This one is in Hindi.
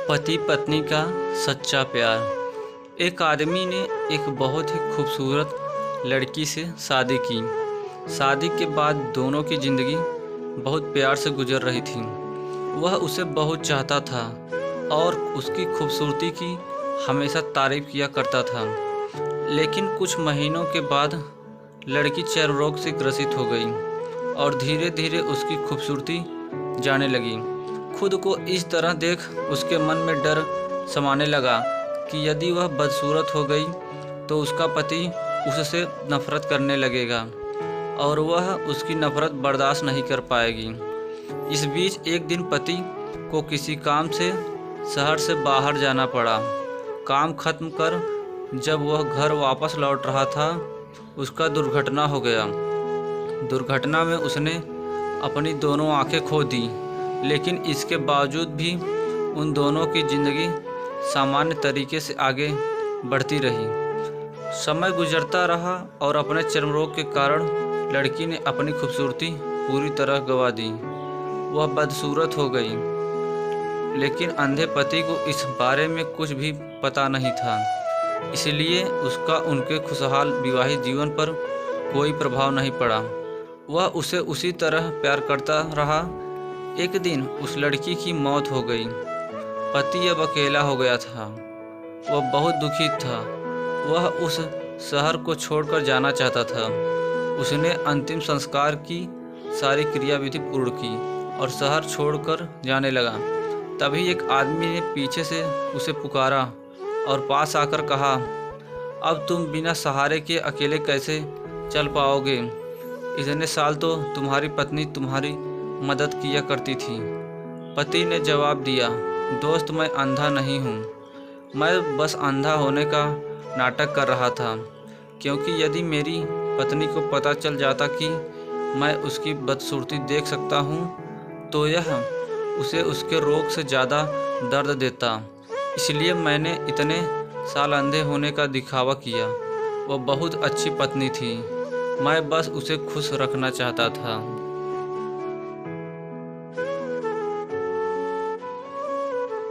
पति पत्नी का सच्चा प्यार। एक आदमी ने एक बहुत ही खूबसूरत लड़की से शादी की। शादी के बाद दोनों की ज़िंदगी बहुत प्यार से गुजर रही थी। वह उसे बहुत चाहता था और उसकी खूबसूरती की हमेशा तारीफ किया करता था। लेकिन कुछ महीनों के बाद लड़की चर्म रोग से ग्रसित हो गई और धीरे धीरे उसकी खूबसूरती जाने लगी। खुद को इस तरह देख उसके मन में डर समाने लगा कि यदि वह बदसूरत हो गई तो उसका पति उससे नफरत करने लगेगा और वह उसकी नफरत बर्दाश्त नहीं कर पाएगी। इस बीच एक दिन पति को किसी काम से शहर से बाहर जाना पड़ा। काम खत्म कर जब वह घर वापस लौट रहा था, उसका दुर्घटना हो गया। दुर्घटना में उसने अपनी दोनों आंखें खो दी, लेकिन इसके बावजूद भी उन दोनों की ज़िंदगी सामान्य तरीके से आगे बढ़ती रही। समय गुजरता रहा और अपने चर्म रोग के कारण लड़की ने अपनी खूबसूरती पूरी तरह गंवा दी। वह बदसूरत हो गई, लेकिन अंधे पति को इस बारे में कुछ भी पता नहीं था, इसलिए उसका उनके खुशहाल विवाहित जीवन पर कोई प्रभाव नहीं पड़ा। वह उसे उसी तरह प्यार करता रहा। एक दिन उस लड़की की मौत हो गई। पति अब अकेला हो गया था। वह बहुत दुखी था। वह उस शहर को छोड़कर जाना चाहता था। उसने अंतिम संस्कार की सारी क्रियाविधि पूर्ण की और शहर छोड़कर जाने लगा। तभी एक आदमी ने पीछे से उसे पुकारा और पास आकर कहा, अब तुम बिना सहारे के अकेले कैसे चल पाओगे? इतने साल तो तुम्हारी पत्नी तुम्हारी मदद किया करती थी। पति ने जवाब दिया, दोस्त मैं अंधा नहीं हूँ, मैं बस अंधा होने का नाटक कर रहा था, क्योंकि यदि मेरी पत्नी को पता चल जाता कि मैं उसकी बदसूरती देख सकता हूँ तो यह उसे उसके रोग से ज़्यादा दर्द देता। इसलिए मैंने इतने साल अंधे होने का दिखावा किया। वह बहुत अच्छी पत्नी थी, मैं बस उसे खुश रखना चाहता था।